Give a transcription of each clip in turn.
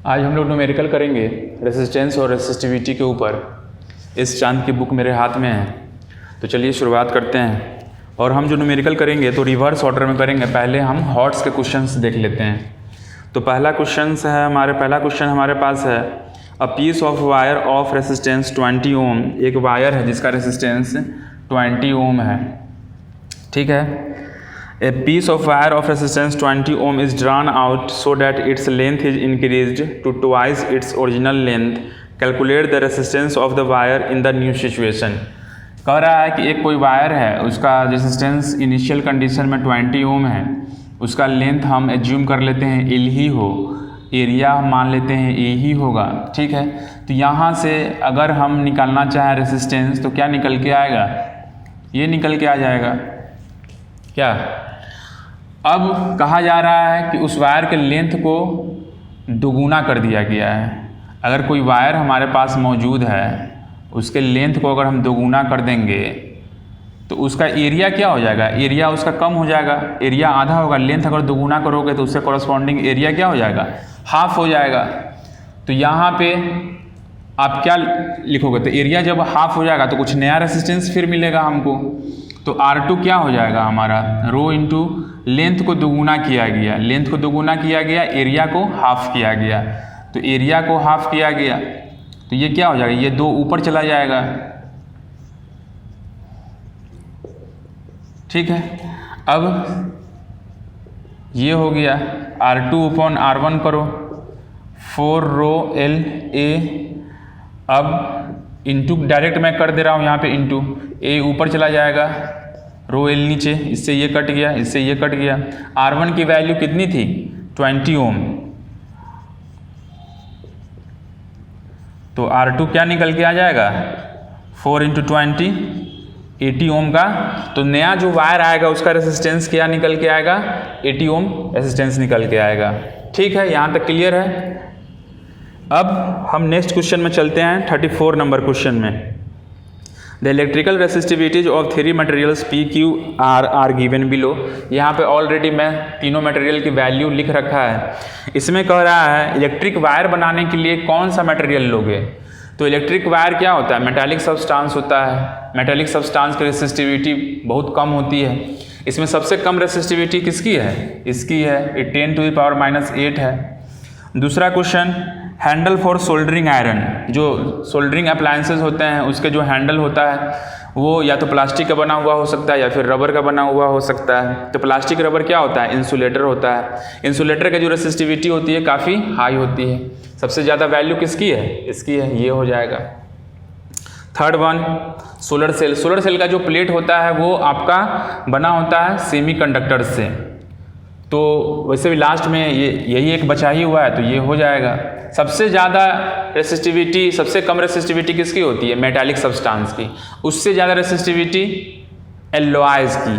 आज हम लोग न्यूमेरिकल करेंगे रेसिस्टेंस और रेसिस्टिविटी के ऊपर। इस चांद की बुक मेरे हाथ में है, तो चलिए शुरुआत करते हैं। और हम जो न्यूमेरिकल करेंगे तो रिवर्स ऑर्डर में करेंगे। पहले हम हॉट्स के क्वेश्चंस देख लेते हैं। तो पहला क्वेश्चन हमारे पास है a piece of wire of resistance 20 ohm. एक वायर है जिसका रेसिस्टेंस 20 ओम है, ठीक है। A piece of wire of resistance 20 ohm is drawn out so that its length is increased to twice its original length. Calculate the resistance of the wire in the new situation. कह रहा है कि एक कोई wire है, उसका resistance initial condition में 20 ओम है, उसका लेंथ हम एज्यूम कर लेते हैं एल ही हो, एरिया हम मान लेते हैं ए ही होगा, ठीक है। तो यहाँ से अगर हम निकालना चाहें रेसिस्टेंस तो क्या निकल के आएगा, ये निकल के आ जाएगा क्या। अब कहा जा रहा है कि उस वायर के लेंथ को दोगुना कर दिया गया है। अगर कोई वायर हमारे पास मौजूद है, उसके लेंथ को अगर हम दोगुना कर देंगे तो उसका एरिया क्या हो जाएगा, एरिया उसका कम हो जाएगा, एरिया आधा होगा। लेंथ अगर दोगुना करोगे तो उससे कॉरस्पॉन्डिंग एरिया क्या हो जाएगा, हाफ हो जाएगा। तो यहाँ पे आप क्या लिखोगे, तो एरिया जब हाफ हो जाएगा तो कुछ नया रेसिस्टेंस फिर मिलेगा हमको। तो R2 क्या हो जाएगा हमारा, रो इंटू लेंथ को दोगुना किया गया, लेंथ को दोगुना किया गया, एरिया को हाफ किया गया। तो एरिया को हाफ किया गया तो ये क्या हो जाएगा, ये 2 ऊपर चला जाएगा, ठीक है। अब ये हो गया R2 upon R1 करो, 4 रो एल ए। अब इंटू डायरेक्ट मैं कर दे रहा हूँ यहाँ पे, इंटू ए ऊपर चला जाएगा, रो एल नीचे, इससे ये कट गया, इससे ये कट गया। R1 की वैल्यू कितनी थी, 20 ओम। तो R2 क्या निकल के आ जाएगा, 4 × 20, 80 ओम का। तो नया जो वायर आएगा उसका रेसिस्टेंस क्या निकल के आएगा, 80 ओम रेसिस्टेंस निकल के आएगा, ठीक है। यहाँ तक क्लियर है। अब हम नेक्स्ट क्वेश्चन में चलते हैं, 34 नंबर क्वेश्चन में। The electrical resistivities of 3 materials P Q R are given below. यहाँ पे ऑलरेडी मैं तीनों मटेरियल की वैल्यू लिख रखा है। इसमें कह रहा है इलेक्ट्रिक वायर बनाने के लिए कौन सा मटेरियल लोगे। तो इलेक्ट्रिक वायर क्या होता है, मेटालिक सब्सटेंस होता है। मेटालिक सब्सटेंस की रेसिस्टिविटी बहुत कम होती है। इसमें सबसे कम रेसिस्टिविटी किसकी है, इसकी है, ये 10⁻⁸ है। दूसरा question, handle for soldering iron. जो सोल्डरिंग अप्लायंसेस होते हैं उसके जो हैंडल होता है वो या तो प्लास्टिक का बना हुआ हो सकता है या फिर रबर का बना हुआ हो सकता है। तो प्लास्टिक रबर क्या होता है, इंसुलेटर होता है। इंसुलेटर की जो रेसिस्टिविटी होती है काफ़ी हाई होती है। सबसे ज़्यादा वैल्यू किसकी है, इसकी है, ये हो जाएगा। Third one, solar cell. Solar cell का जो प्लेट होता है वो आपका बना होता है सेमीकंडक्टर से। तो वैसे भी लास्ट में यही एक बचा ही हुआ है, तो ये हो जाएगा। सबसे ज़्यादा रेसिस्टिविटी, सबसे कम रेसिस्टिविटी किसकी होती है, मेटालिक सब्सटेंस की। उससे ज़्यादा रेसिस्टिविटी एलॉयज़ की,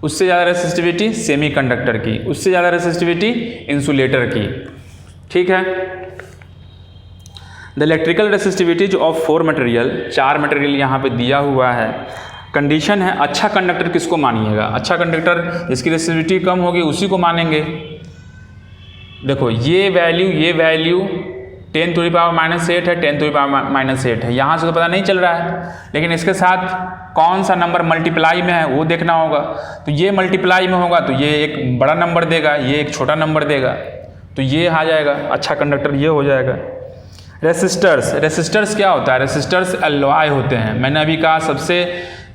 उससे ज़्यादा रेसिस्टिविटी सेमीकंडक्टर की, उससे ज़्यादा रेसिस्टिविटी इंसुलेटर की, ठीक है। The electrical resistivities of 4 material, 4 material यहाँ पे दिया हुआ है। कंडीशन है अच्छा कंडक्टर किसको मानिएगा, अच्छा कंडक्टर जिसकी रेसिस्टिविटी कम होगी उसी को मानेंगे। देखो ये वैल्यू 10⁻⁸ है, 10⁻⁸ है। यहाँ से तो पता नहीं चल रहा है, लेकिन इसके साथ कौन सा नंबर मल्टीप्लाई में है वो देखना होगा। तो ये मल्टीप्लाई में होगा तो ये एक बड़ा नंबर देगा, ये एक छोटा नंबर देगा, तो ये आ जाएगा अच्छा कंडक्टर, ये हो जाएगा। रेसिस्टर्स क्या होता है, रेसिस्टर्स एलॉय होते हैं। मैंने अभी कहा सबसे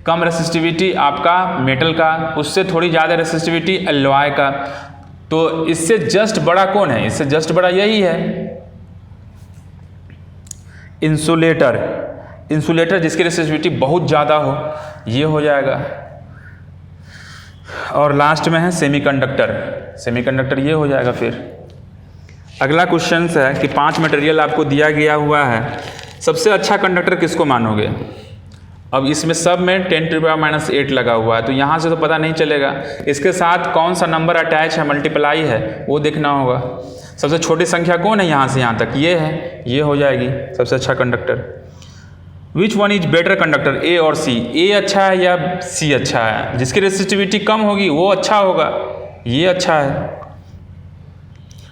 कम रेसिस्टिविटी आपका मेटल का, उससे थोड़ी ज़्यादा रेसिस्टिविटी एलॉय का। तो इससे जस्ट बड़ा कौन है, इससे जस्ट बड़ा यही है, इंसुलेटर। इंसुलेटर जिसकी रेसिस्टिविटी बहुत ज़्यादा हो, ये हो जाएगा। और लास्ट में है सेमीकंडक्टर, सेमीकंडक्टर ये हो जाएगा। फिर अगला क्वेश्चन है कि 5 मटेरियल आपको दिया गया हुआ है, सबसे अच्छा कंडक्टर किसको मानोगे। अब इसमें सब में 10⁻⁸ लगा हुआ है, तो यहाँ से तो पता नहीं चलेगा। इसके साथ कौन सा नंबर अटैच है, मल्टीप्लाई है, वो देखना होगा। सबसे छोटी संख्या कौन है यहाँ से यहाँ तक, ये है, ये हो जाएगी सबसे अच्छा conductor. Which one is better conductor, A और सी। ए अच्छा है या सी अच्छा है, जिसकी रेसिस्टिविटी कम होगी वो अच्छा होगा, ये अच्छा है।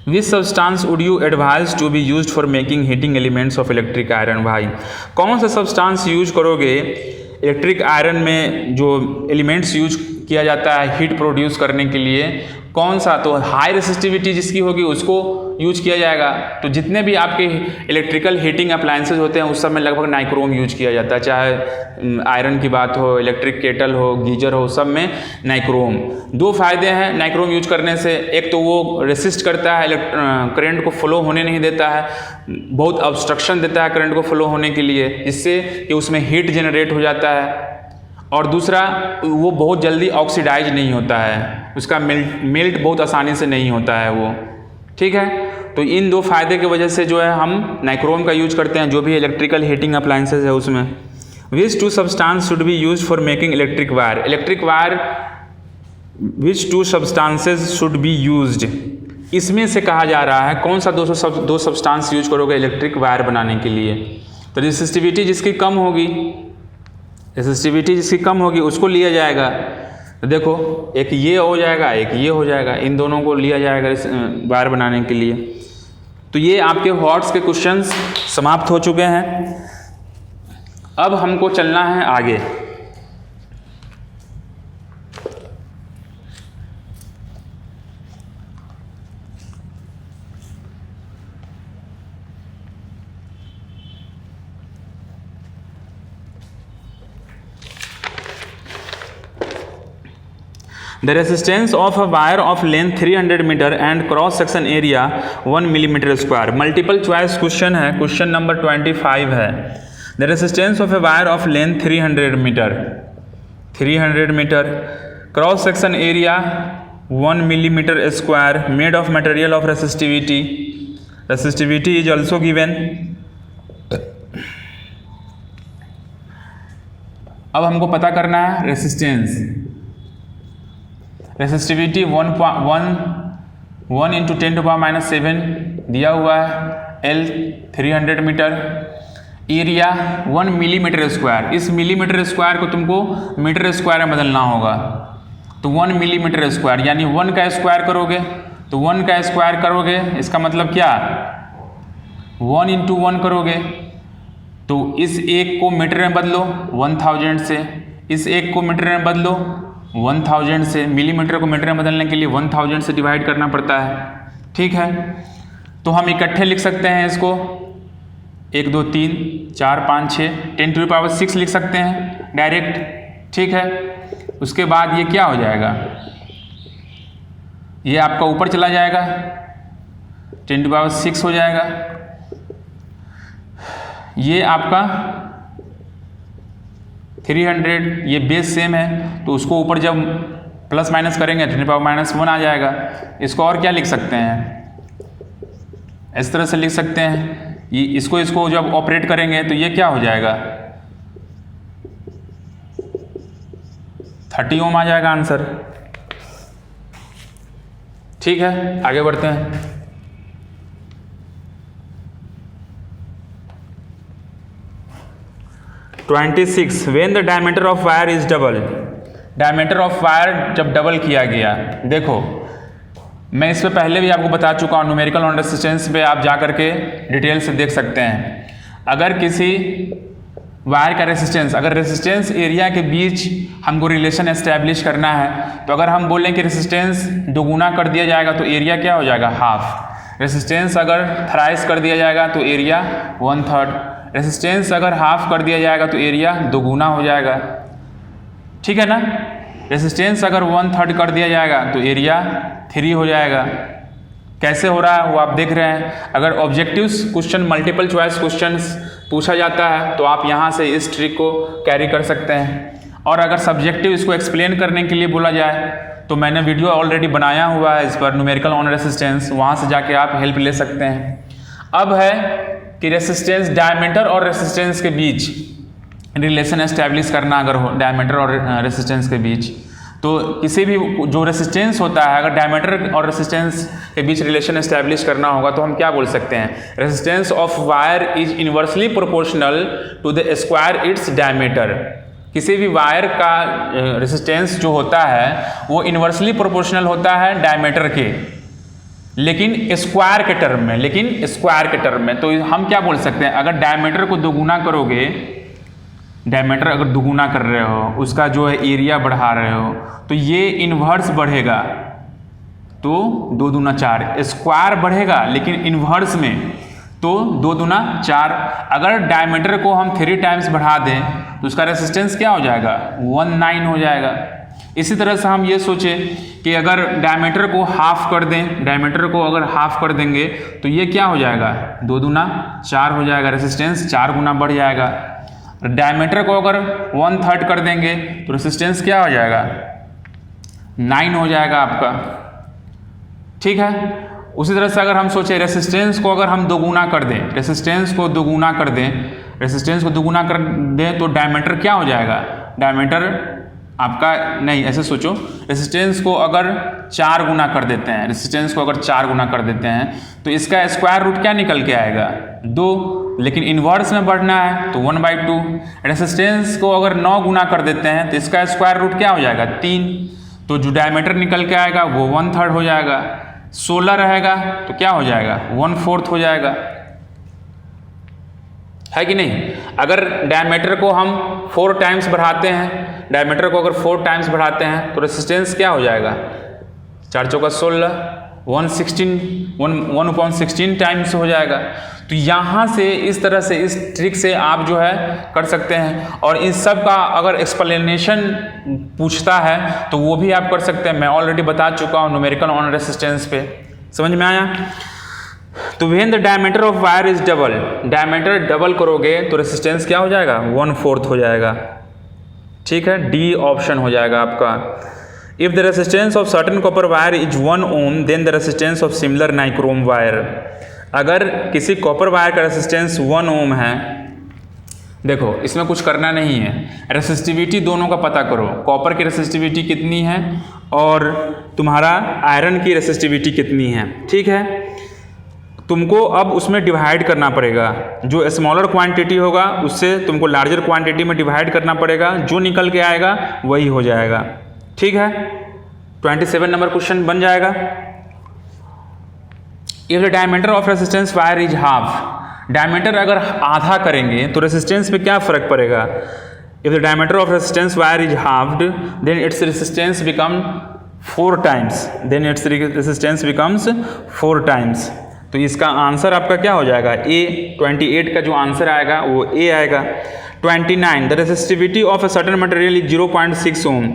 Which substance would you advise to be used for making heating elements of electric iron. भाई कौन सा सब्सटेंस यूज करोगे इलेक्ट्रिक आयरन में जो एलिमेंट्स यूज किया जाता है हीट प्रोड्यूस करने के लिए, कौन सा? तो हाई रेसिस्टिविटी जिसकी होगी उसको यूज किया जाएगा। तो जितने भी आपके इलेक्ट्रिकल हीटिंग अप्लायंसेज होते हैं उस सब में लगभग नाइक्रोम यूज किया जाता है, चाहे आयरन की बात हो, इलेक्ट्रिक केटल हो, गीजर हो, सब में नाइक्रोम। दो फायदे हैं नाइक्रोम यूज करने से, एक तो वो रेसिस्ट करता है, करंट को फ्लो होने नहीं देता है, बहुत ऑब्स्ट्रक्शन देता है करंट को फ्लो होने के लिए, जिससे कि उसमें हीट जनरेट हो जाता है, और दूसरा वो बहुत जल्दी ऑक्सीडाइज नहीं होता है, उसका मेल्ट बहुत आसानी से नहीं होता है वो। ठीक है, तो इन दो फायदे की वजह से जो है हम नाइक्रोम का यूज करते हैं जो भी इलेक्ट्रिकल हीटिंग अप्लायंसेज है उसमें। Which two substance should be use for making electric wire. Electric wire which two substances should be used, इसमें से कहा जा रहा है कौन सा दो सब्सटेंस यूज करोगे इलेक्ट्रिक वायर बनाने के लिए। तो रेसिस्टिविटी जिसकी कम होगी, रेसिस्टिविटी जिसकी कम होगी उसको लिया जाएगा। तो देखो एक ये हो जाएगा, एक ये हो जाएगा, इन दोनों को लिया जाएगा वायर बनाने के लिए। तो ये आपके व्हाट्स के क्वेश्चंस समाप्त हो चुके हैं। अब हमको चलना है आगे। The resistance of a wire of length 300 meter and cross section area 1 millimeter square। Multiple choice question है, क्वेश्चन नंबर 25 है। The resistance of a wire of length 300 meter, cross section area 1 millimeter square, made of material of resistivity is also given। अब हमको पता करना है resistance. Resistivity 1 × 10⁻⁷ दिया हुआ है, L 300 metre, area 1 millimetre square. इस मिलीमीटर स्क्वायर को तुमको मीटर स्क्वायर में बदलना होगा। तो 1 मिलीमीटर स्क्वायर यानी 1 का स्क्वायर करोगे, तो 1 का स्क्वायर करोगे इसका मतलब क्या, 1 × 1 करोगे तो इस एक को मीटर में बदलो 1000 से, इस एक को मीटर में बदलो 1000 से, मिलीमीटर को मीटर में बदलने के लिए 1000 से डिवाइड करना पड़ता है। ठीक है, तो हम इकट्ठे लिख सकते हैं इसको 1 2 3 4 5 6 10⁶ लिख सकते हैं डायरेक्ट। ठीक है, उसके बाद ये क्या हो जाएगा, ये आपका ऊपर चला जाएगा 10⁶ हो जाएगा। ये आपका 300, ये बेस सेम है तो उसको ऊपर जब प्लस माइनस करेंगे 10⁻⁻1 आ जाएगा। इसको और क्या लिख सकते हैं, इस तरह से लिख सकते हैं, ये इसको जब ऑपरेट करेंगे तो ये क्या हो जाएगा 30 ओम आ जाएगा आंसर। ठीक है, आगे बढ़ते हैं। When the diameter of wire is double, diameter of wire जब डबल किया गया, देखो मैं इस पे पहले भी आपको बता चुका हूँ, न्यूमेरिकल ऑन रेसिस्टेंस पे आप जा करके डिटेल से देख सकते हैं। अगर किसी वायर का रेसिस्टेंस, अगर रेसिस्टेंस एरिया के बीच हमको रिलेशन एस्टेब्लिश करना है, तो अगर हम बोलें कि रेसिस्टेंस दोगुना कर दिया जाएगा तो एरिया क्या हो जाएगा, हाफ। रेसिस्टेंस अगर थ्राइस कर दिया जाएगा तो एरिया 1/3। रेसिस्टेंस अगर हाफ कर दिया जाएगा तो एरिया दोगुना हो जाएगा। ठीक है ना, रेसिस्टेंस अगर 1/3 कर दिया जाएगा तो एरिया 3 हो जाएगा। कैसे हो रहा है वो आप देख रहे हैं। अगर objective question, multiple choice questions पूछा जाता है तो आप यहाँ से इस ट्रिक को कैरी कर सकते हैं। और अगर सब्जेक्टिव इसको एक्सप्लेन करने के लिए बोला जाए तो मैंने वीडियो ऑलरेडी बनाया हुआ है इस पर, न्यूमेरिकल ऑन रेसिस्टेंस, वहाँ से जाके आप हेल्प ले सकते हैं। अब है कि रेसिस्टेंस, डायमीटर और रेसिस्टेंस के बीच रिलेशन एस्टैब्लिश करना अगर हो, डायमीटर और रेसिस्टेंस के बीच, तो किसी भी जो रेसिस्टेंस होता है अगर डायमीटर और रेसिस्टेंस के बीच रिलेशन एस्टैब्लिश करना होगा तो हम क्या बोल सकते हैं, resistance of wire is inversely proportional to the square its diameter. किसी भी वायर का रेसिस्टेंस जो होता है वो इनवर्सली प्रोपोर्शनल होता है डायमीटर के। लेकिन स्क्वायर के टर्म में, तो हम क्या बोल सकते हैं, अगर डायमीटर को दोगुना करोगे, डायमीटर अगर दोगुना कर रहे हो, उसका जो है एरिया बढ़ा रहे हो, तो ये इन्वर्स बढ़ेगा, तो 2 दूना 4, स्क्वायर बढ़ेगा लेकिन इन्वर्स में, तो 2 दूना 4। अगर डायमीटर को हम 3 टाइम्स बढ़ा दें तो उसका रेसिस्टेंस क्या हो जाएगा, 19 हो जाएगा। इसी तरह से हम ये सोचें कि अगर डायमीटर को हाफ कर दें, डायमीटर को अगर हाफ कर देंगे तो ये क्या हो जाएगा, 2 दूना 4 हो जाएगा, रेसिस्टेंस 4 गुना बढ़ जाएगा। डायमीटर को अगर 1/3 कर देंगे तो रेसिस्टेंस क्या हो जाएगा, 9 हो जाएगा आपका, ठीक है। उसी तरह से अगर हम सोचें रेसिस्टेंस को अगर हम दोगुना कर दें, रेसिस्टेंस को दोगुना कर दें तो डायमीटर क्या हो जाएगा, डायमीटर आपका, नहीं ऐसे सोचो, रेसिस्टेंस को अगर 4 गुना कर देते हैं, रेसिस्टेंस को अगर 4 गुना कर देते हैं तो इसका स्क्वायर रूट क्या निकल के आएगा, 2, लेकिन इन्वर्स में बढ़ना है तो 1/2। रेसिस्टेंस को अगर 9 गुना कर देते हैं तो इसका स्क्वायर रूट क्या हो जाएगा, 3, तो जो डायमीटर निकल के आएगा वो 1/3 हो जाएगा। 16 रहेगा तो क्या हो जाएगा, 1/4 हो जाएगा, है कि नहीं। अगर डायमीटर को हम 4 टाइम्स बढ़ाते हैं, डायमीटर को अगर 4 टाइम्स बढ़ाते हैं तो रेसिस्टेंस क्या हो जाएगा, 4 चौका 16, 1/16 टाइम्स हो जाएगा। तो यहाँ से इस तरह से, इस ट्रिक से आप जो है कर सकते हैं, और इन सब का अगर एक्सप्लेनेशन पूछता है तो वो भी आप कर सकते हैं। मैं ऑलरेडी बता चुका हूँ न्यूमेरिकल ऑन रेसिस्टेंस पे, समझ में आया। तो when the diameter of wire is double, diameter double करोगे तो रेसिस्टेंस क्या हो जाएगा, 1/4 हो जाएगा, ठीक है, डी ऑप्शन हो जाएगा आपका। If the resistance of certain copper wire is 1 ohm then the resistance of similar nichrome wire. अगर किसी कॉपर वायर का रेसिस्टेंस 1 ओम है, देखो इसमें कुछ करना नहीं है, रेसिस्टिविटी दोनों का पता करो, कॉपर की रेसिस्टिविटी कितनी है और तुम्हारा आयरन की रेसिस्टिविटी कितनी है, ठीक है। तुमको अब उसमें डिवाइड करना पड़ेगा, जो स्मॉलर क्वांटिटी होगा उससे तुमको लार्जर क्वांटिटी में डिवाइड करना पड़ेगा, जो निकल के आएगा वही हो जाएगा, ठीक है। 27 नंबर क्वेश्चन बन जाएगा। If the diameter of resistance wire is half, diameter अगर आधा करेंगे तो रेसिस्टेंस पे क्या फर्क पड़ेगा। If the diameter of resistance wire is halved then its resistance become 4 times, then its resistance becomes 4 times. तो इसका आंसर आपका क्या हो जाएगा, ए। 28 का जो आंसर आएगा वो ए आएगा। 29 the resistivity of a certain material is 0.6 ohm.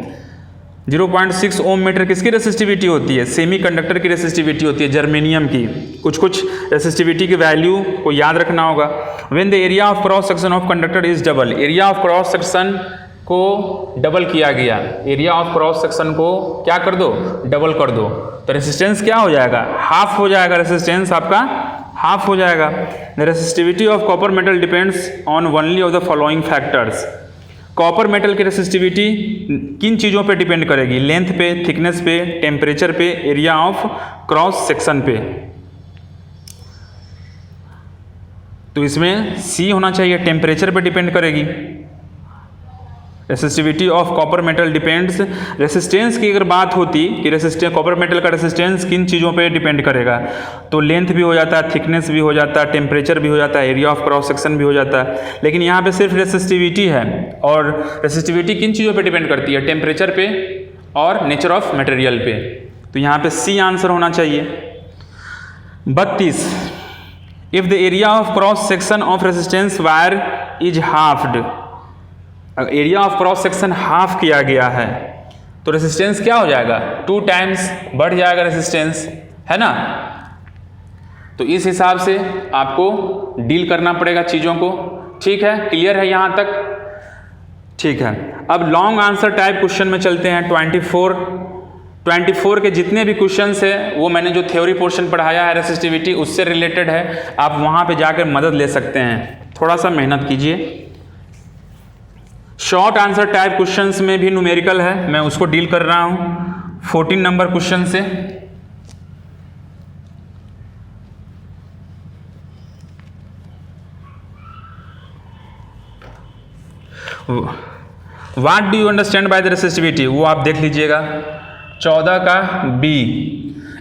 0.6 ohm metre किसकी रेसिस्टिविटी होती है, सेमीकंडक्टर की रेसिस्टिविटी होती है, जर्मेनियम की। कुछ रेसिस्टिविटी की वैल्यू को याद रखना होगा। When the area of cross section of conductor is double, area of cross section को डबल किया गया, एरिया ऑफ क्रॉस सेक्शन को क्या कर दो, डबल कर दो, तो रेसिस्टेंस क्या हो जाएगा, हाफ हो जाएगा, रेसिस्टेंस आपका हाफ हो जाएगा। The resistivity of copper metal depends on only of the following factors. Copper metal की रेसिस्टिविटी किन चीज़ों पे डिपेंड करेगी, लेंथ पे, थिकनेस पे, टेम्परेचर पे, एरिया ऑफ क्रॉस सेक्शन पे। तो इसमें सी होना चाहिए, टेम्परेचर पे डिपेंड करेगी। Resistivity of copper metal depends, resistance की अगर बात होती कि रेसिस्टेंस, कॉपर मेटल का रेसिस्टेंस किन चीज़ों पे डिपेंड करेगा, तो लेंथ भी हो जाता है, थिकनेस भी हो जाता है, टेम्परेचर भी हो जाता है, एरिया ऑफ क्रॉस सेक्शन भी हो जाता है। लेकिन यहाँ पे सिर्फ रेसिस्टिविटी है, और रेसिस्टिविटी किन चीज़ों पे डिपेंड करती है, टेम्परेचर पे और नेचर ऑफ मटेरियल पे। तो यहाँ पे सी आंसर होना चाहिए। 32 if the area of cross section of resistance wire is halved, area of cross section half किया गया है तो रेसिस्टेंस क्या हो जाएगा, 2 टाइम्स बढ़ जाएगा रेसिस्टेंस, है ना। तो इस हिसाब से आपको डील करना पड़ेगा चीज़ों को, ठीक है। क्लियर है यहाँ तक, ठीक है। अब लॉन्ग आंसर टाइप क्वेश्चन में चलते हैं। 24 के जितने भी क्वेश्चंस है वो मैंने जो थ्योरी पोर्शन पढ़ाया है रेसिस्टिविटी उससे रिलेटेड है, आप वहाँ पे जाकर मदद ले सकते हैं, थोड़ा सा मेहनत कीजिए। शॉर्ट आंसर टाइप क्वेश्चंस में भी न्यूमेरिकल है, मैं उसको डील कर रहा हूँ 14 नंबर क्वेश्चन से। What do you understand by the resistivity, वो आप देख लीजिएगा। 14 का B,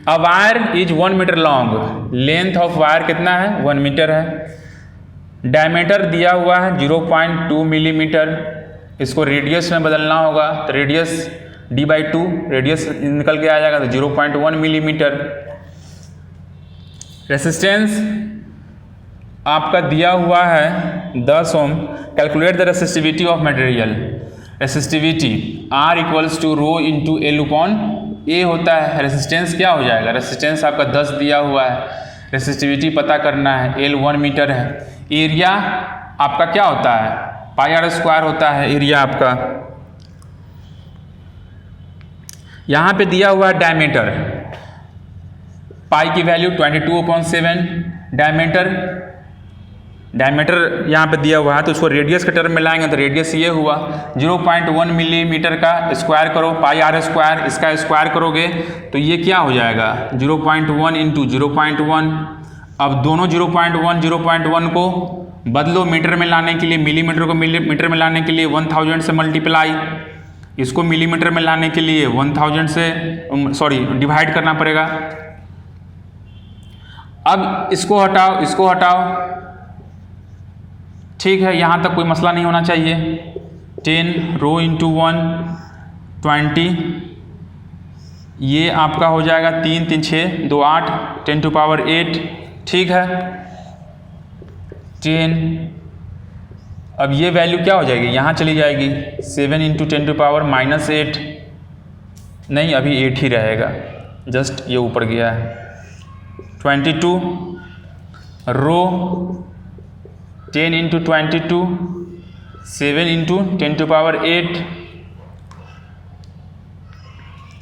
a wire is 1 metre long, length of wire कितना है 1 मीटर है, डायमीटर दिया हुआ है 0.2 मिलीमीटर, इसको रेडियस में बदलना होगा तो रेडियस d/2 रेडियस निकल के आ जाएगा तो 0.1 मिलीमीटर। रेसिस्टेंस आपका दिया हुआ है 10 ohm. Calculate the resistivity of material. Resistivity R equals to rho into L upon A होता है। रेसिस्टेंस क्या हो जाएगा, रेसिस्टेंस आपका 10 दिया हुआ है, रेसिस्टिविटी पता करना है, L 1 मीटर है। एरिया आपका क्या होता है πr² होता है एरिया आपका। यहाँ पे दिया हुआ है डायमीटर, पाई की वैल्यू 22/7, डायमीटर यहाँ पे दिया हुआ है तो उसको रेडियस के टर्म में लाएंगे तो रेडियस ये हुआ 0.1 मिलीमीटर का स्क्वायर करो πr², इसका स्क्वायर करोगे तो ये क्या हो जाएगा 0.1 इंटू 0.1। अब दोनों 0.1 को बदलो मीटर में लाने के लिए, मिलीमीटर को मीटर में लाने के लिए 1000 से मल्टीप्लाई, इसको मिलीमीटर में लाने के लिए 1000 से डिवाइड करना पड़ेगा। अब इसको हटाओ, इसको हटाओ, ठीक है, यहाँ तक कोई मसला नहीं होना चाहिए। 10 रो इंटू 1 20, ये आपका हो जाएगा 3 3 6 2 8 10⁸, ठीक है 10। अब ये वैल्यू क्या हो जाएगी, यहाँ चली जाएगी 7 इंटू 10⁻⁻8, नहीं अभी 8 ही रहेगा, जस्ट ये ऊपर गया है। 22 रो 10 इंटू 22 7 इंटू 10⁸,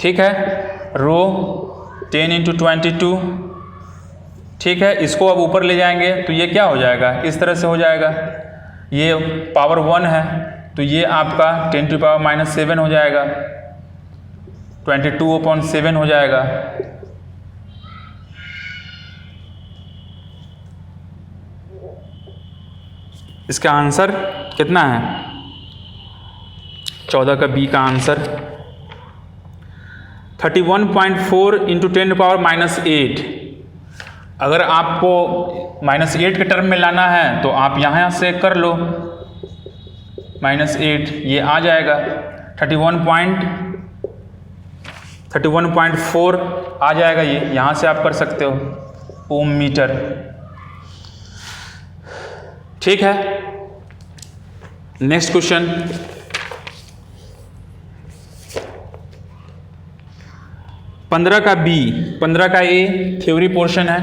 ठीक है, रो 10 इंटू 22, ठीक है। इसको अब ऊपर ले जाएंगे तो ये क्या हो जाएगा, इस तरह से हो जाएगा, ये पावर 1 है तो ये आपका 10⁻⁻7 हो जाएगा, 22/7 हो जाएगा। इसका आंसर कितना है 14 का बी का आंसर 31.4 इंटू 10⁻⁸। अगर आपको -8 के टर्म में लाना है तो आप यहाँ से कर लो, -8 ये आ जाएगा 31.4 आ जाएगा, ये यहाँ से आप कर सकते हो ओम मीटर, ठीक है। नेक्स्ट क्वेश्चन, पंद्रह का बी, 15 का ए थ्योरी पोर्शन है,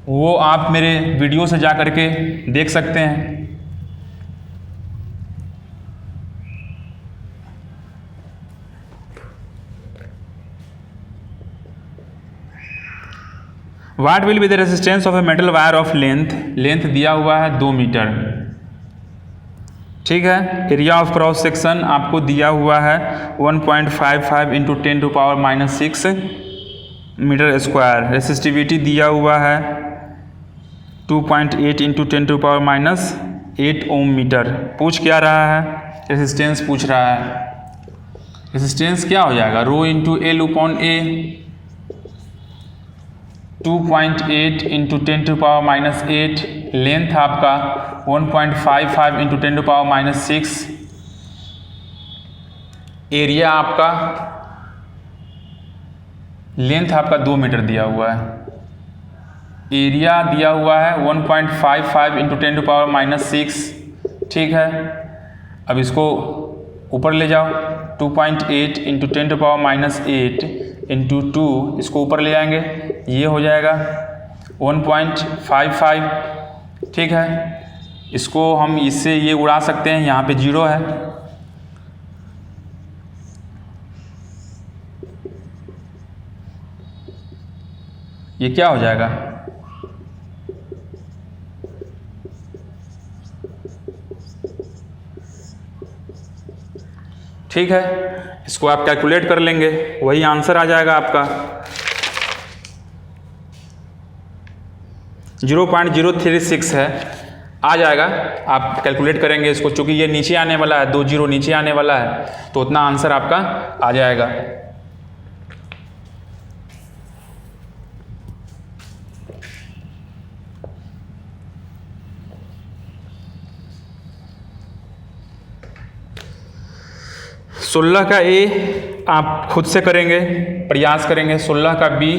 वो आप मेरे वीडियो से जा करके देख सकते हैं। What will be the resistance of a metal wire of length? Length दिया हुआ है 2 मीटर, ठीक है। एरिया ऑफ क्रॉस सेक्शन आपको दिया हुआ है 1.55 इंटू 10⁻⁻6 मीटर स्क्वायर। रेसिस्टिविटी दिया हुआ है 2.8 इंटू 10⁻⁻8 ओम मीटर। पूछ क्या रहा है, रेसिस्टेंस पूछ रहा है। रेसिस्टेंस क्या हो जाएगा, रो इंटू एल अपॉन ए, 2.8 इंटू 10⁻⁸, लेंथ आपका 1.55 इंटू 10⁻⁻6, एरिया आपका, लेंथ आपका 2 मीटर दिया हुआ है, एरिया दिया हुआ है 1.55 इंटू 10⁻⁻6, ठीक है। अब इसको ऊपर ले जाओ, 2.8 इंटू 10⁻⁸ इंटू 2, इसको ऊपर ले जाएंगे, ये हो जाएगा 1.55, ठीक है। इसको हम इससे ये उड़ा सकते हैं, यहाँ पे 0 है, ये क्या हो जाएगा, ठीक है। इसको आप कैलकुलेट कर लेंगे, वही आंसर आ जाएगा आपका 0.036 है, आ जाएगा। आप कैलकुलेट करेंगे इसको, चूंकि ये नीचे आने वाला है, 2 0 नीचे आने वाला है, तो उतना आंसर आपका आ जाएगा। 16 का ए आप खुद से करेंगे, प्रयास करेंगे। 16 का B,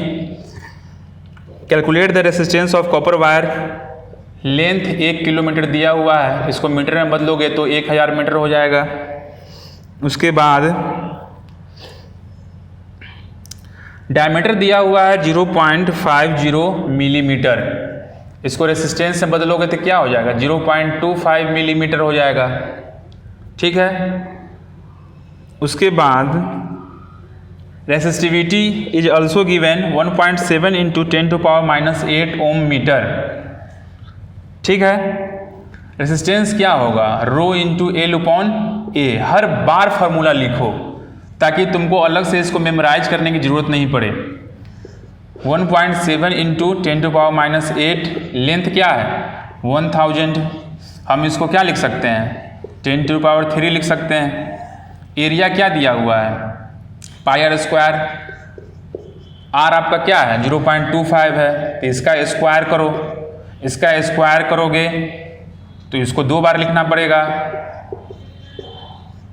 calculate the resistance of copper wire. Length 1 kilometre दिया हुआ है, इसको मीटर में बदलोगे तो 1000 मीटर हो जाएगा। उसके बाद डायमीटर दिया हुआ है 0.50 मिलीमीटर, इसको रेसिस्टेंस से बदलोगे तो क्या हो जाएगा, 0.25 मिलीमीटर हो जाएगा। ठीक है। उसके बाद resistivity is also given 1.7 into 10⁻⁻8 ohm metre. ठीक है। रेसिस्टेंस क्या होगा, rho into L upon A. हर बार फार्मूला लिखो ताकि तुमको अलग से इसको मेमोराइज करने की जरूरत नहीं पड़े। 1.7 इंटू 10⁻⁻8, लेंथ क्या है 1000, हम इसको क्या लिख सकते हैं 10⁻³ लिख सकते हैं। एरिया क्या दिया हुआ है πr², आर आपका क्या है 0.25 है, तो इसका स्क्वायर करो। इसका स्क्वायर करोगे तो इसको 2 बार लिखना पड़ेगा।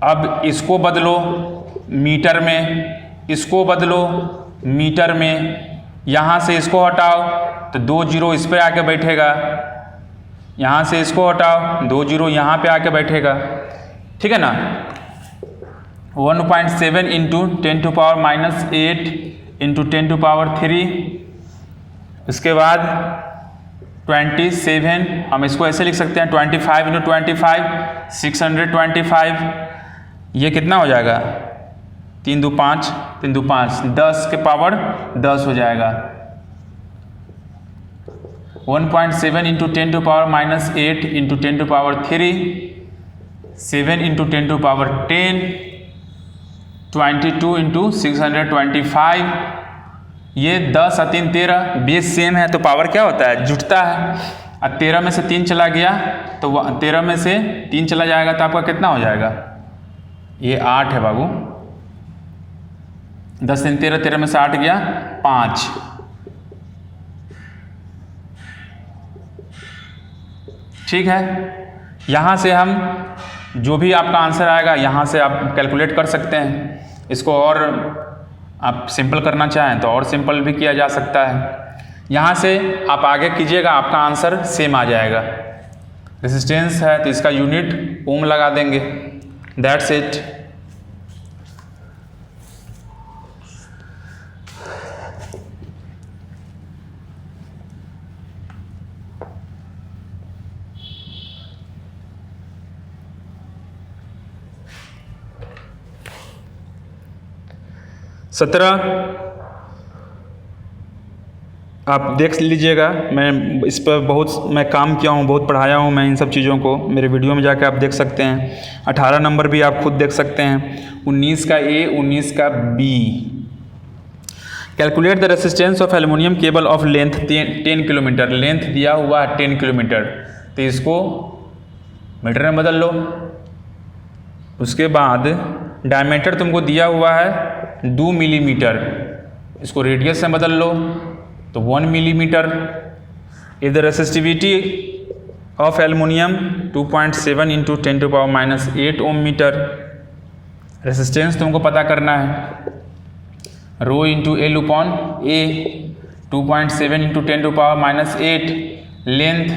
अब इसको बदलो मीटर में, इसको बदलो मीटर में, यहाँ से इसको हटाओ तो 2 जीरो इस पर आके बैठेगा, यहाँ से इसको हटाओ 2 जीरो यहाँ पे आके बैठेगा। ठीक है ना। 1.7 इंटू 10⁻⁻8 इंटू 10⁻³, इसके बाद 27, हम इसको ऐसे लिख सकते हैं 25 इंटू 25 625। ये कितना हो जाएगा 3 2 5, 3 2 5, 10 के पावर 10 हो जाएगा। 1.7 इंटू 10⁻⁻8 इंटू 10⁻³, 7 इंटू 10⁻10, 22 इंटू 625। ये 10 और 3 13, बेस सेम है तो पावर क्या होता है, जुटता है। अब 13 में से 3 चला गया तो 13 में से 3 चला जाएगा तो आपका कितना हो जाएगा, ये 8 है बाबू। 10 3 13, 13 में से 8 गया 5। ठीक है। यहाँ से हम जो भी आपका आंसर आएगा यहाँ से आप कैलकुलेट कर सकते हैं। इसको और आप सिंपल करना चाहें तो और सिंपल भी किया जा सकता है। यहाँ से आप आगे कीजिएगा, आपका आंसर सेम आ जाएगा। रेजिस्टेंस है तो इसका यूनिट ओम लगा देंगे। That's it. सत्रह आप देख लीजिएगा, मैं इस पर बहुत काम किया हूँ, बहुत पढ़ाया हूँ मैं इन सब चीज़ों को, मेरे वीडियो में जाकर आप देख सकते हैं। 18 नंबर भी आप खुद देख सकते हैं। 19 का ए, 19 का B. Calculate the resistance of aluminium cable of length 10 kilometre. Length दिया हुआ है 10 किलोमीटर, तो इसको मीटर में बदल लो। उसके बाद डायमीटर तुमको दिया हुआ है 2 मिलीमीटर, इसको रेडियस में बदल लो तो 1 millimetre. If the resistivity of aluminium 2.7 into 10⁻⁻8 ohm metre. Resistance तुमको पता करना है, rho into L upon A. 2.7 into 10⁻⁻8। Length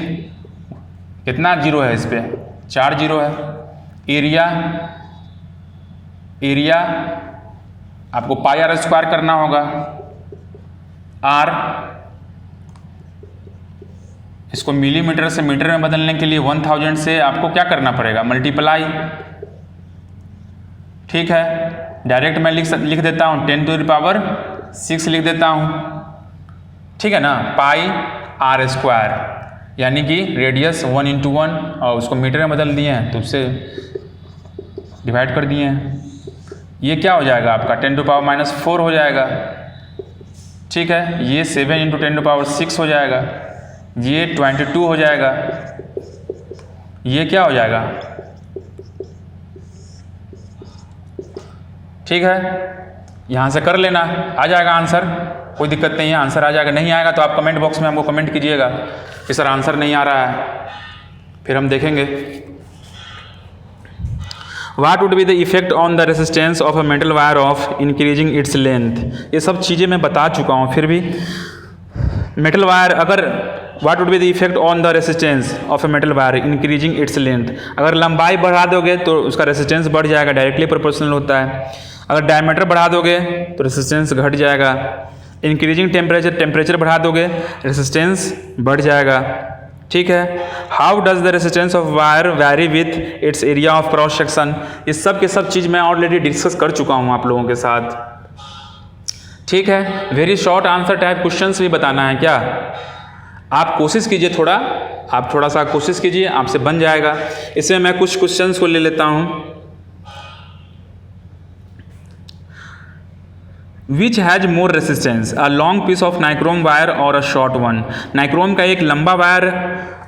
कितना जीरो है, इस पर 4 जीरो है। एरिया आपको πr² करना होगा। आर, इसको मिलीमीटर से मीटर में बदलने के लिए 1000 से आपको क्या करना पड़ेगा, मल्टीप्लाई। ठीक है। डायरेक्ट मैं लिख देता हूँ 10⁻6 लिख देता हूँ। ठीक है ना। πr², यानी कि रेडियस 1 इंटू 1 और उसको मीटर में बदल दिए हैं तो उससे डिवाइड कर दिए हैं। ये क्या हो जाएगा आपका 10⁻⁻4 हो जाएगा। ठीक है। ये 7 इंटू 10⁻6 हो जाएगा। ये 22 हो जाएगा। ये क्या हो जाएगा, ठीक है। यहाँ से कर लेना, आ जाएगा आंसर, कोई दिक्कत नहीं है, आंसर आ जाएगा। नहीं आएगा तो आप कमेंट बॉक्स में हमको कमेंट कीजिएगा कि सर आंसर नहीं आ रहा है, फिर हम देखेंगे। What would be the effect on the resistance of a metal wire of increasing its length. ये सब चीज़ें मैं बता चुका हूँ, फिर भी मेटल वायर अगर what would be the effect on the resistance of a metal wire increasing its length, अगर लंबाई बढ़ा दोगे तो उसका रेसिस्टेंस बढ़ जाएगा, डायरेक्टली प्रोपोर्शनल होता है। अगर डायमीटर बढ़ा दोगे तो रेसिस्टेंस घट जाएगा। इंक्रीजिंग टेम्परेचर, टेम्परेचर बढ़ा दोगे रेसिस्टेंस बढ़ जाएगा। ठीक है। How does the resistance of wire vary with its area of cross section. ये सब के सब चीज़ मैं ऑलरेडी डिस्कस कर चुका हूँ आप लोगों के साथ। ठीक है। Very short answer type questions भी बताना है क्या? आप कोशिश कीजिए थोड़ा, आप थोड़ा सा कोशिश कीजिए, आपसे बन जाएगा। इसमें मैं कुछ क्वेश्चंस को ले लेता हूँ। Which has more resistance, a long piece of nichrome wire और अ शॉर्ट वन। नाइक्रोम का एक लंबा वायर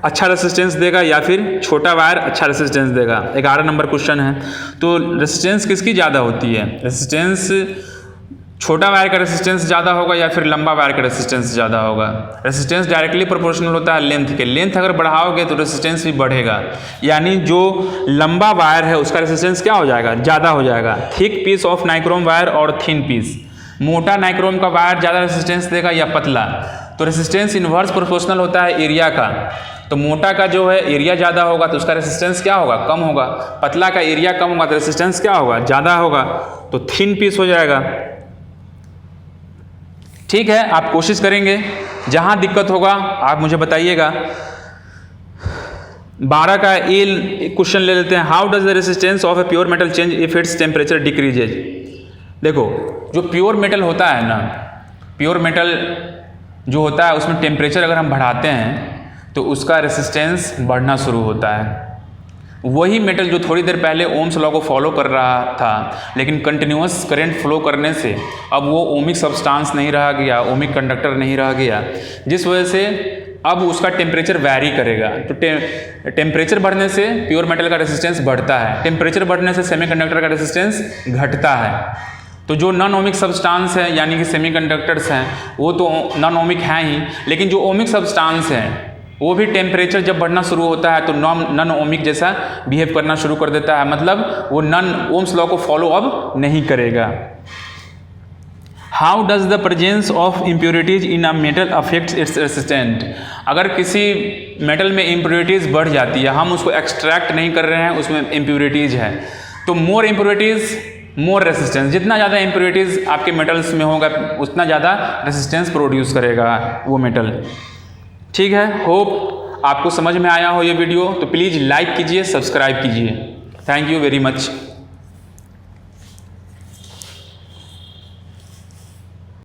अच्छा रेसिस्टेंस देगा या फिर छोटा वायर अच्छा रेसिस्टेंस देगा? 11 नंबर क्वेश्चन है। तो रेसिस्टेंस किसकी ज़्यादा होती है? रेसिस्टेंस छोटा वायर का रेसिस्टेंस ज़्यादा होगा या फिर लंबा वायर का रेसिस्टेंस ज़्यादा होगा? रेसिस्टेंस डायरेक्टली प्रोपोर्शनल होता है लेंथ के। लेंथ अगर बढ़ाओगे तो रेसिस्टेंस भी बढ़ेगा, यानी जो लंबा वायर है उसका रेसिस्टेंस क्या हो जाएगा? ज़्यादा हो जाएगा। Thick piece of nichrome wire और थिन पीस, मोटा नाइक्रोम का वायर ज़्यादा रेसिस्टेंस देगा या पतला? तो रेसिस्टेंस इन्वर्स प्रोपोर्शनल होता है एरिया का। तो मोटा का जो है एरिया ज़्यादा होगा तो उसका रेसिस्टेंस क्या होगा? कम होगा। पतला का एरिया कम होगा तो रेसिस्टेंस क्या होगा? ज़्यादा होगा। तो थिन पीस हो जाएगा। ठीक है, आप कोशिश करेंगे, जहाँ दिक्कत होगा आप मुझे बताइएगा। 12 का ए क्वेश्चन ले लेते हैं। How does the resistance of a pure metal change if its temperature decreases. देखो, जो प्योर मेटल होता है ना, प्योर मेटल जो होता है उसमें टेम्परेचर अगर हम बढ़ाते हैं तो उसका रेसिस्टेंस बढ़ना शुरू होता है। वही मेटल जो थोड़ी देर पहले ओम्स लॉ को फॉलो कर रहा था, लेकिन कंटिन्यूअस करंट फ्लो करने से अब वो ओमिक सब्सटेंस नहीं रह गया, ओमिक कंडक्टर नहीं रह गया, जिस वजह से अब उसका टेम्परेचर वैरी करेगा। तो टेम्परेचर बढ़ने से प्योर मेटल का रेसिस्टेंस बढ़ता है, टेम्परेचर बढ़ने से सेमीकंडक्टर का रेसिस्टेंस घटता है। तो जो नॉन ओमिक सब्सटेंस है यानी कि सेमीकंडक्टर्स हैं वो तो नॉन ओमिक हैं ही, लेकिन जो ओमिक सब्सटेंस हैं वो भी टेम्परेचर जब बढ़ना शुरू होता है तो नॉन ओमिक जैसा बिहेव करना शुरू कर देता है, मतलब वो नॉन ओम्स लॉ को फॉलो अब नहीं करेगा। How does the presence of impurities in a metal affects it's resistant. अगर किसी मेटल में इम्प्योरिटीज़ बढ़ जाती है, हम उसको एक्सट्रैक्ट नहीं कर रहे हैं, उसमें इम्प्योरिटीज़ है, तो मोर इम्प्योरिटीज़ मोर रेसिस्टेंस। जितना ज़्यादा इम्प्योरिटीज़ आपके मेटल्स में होगा उतना ज़्यादा रेसिस्टेंस प्रोड्यूस करेगा वो मेटल। ठीक है, होप आपको समझ में आया हो ये वीडियो। तो प्लीज़ लाइक कीजिए, सब्सक्राइब कीजिए। Thank you very much.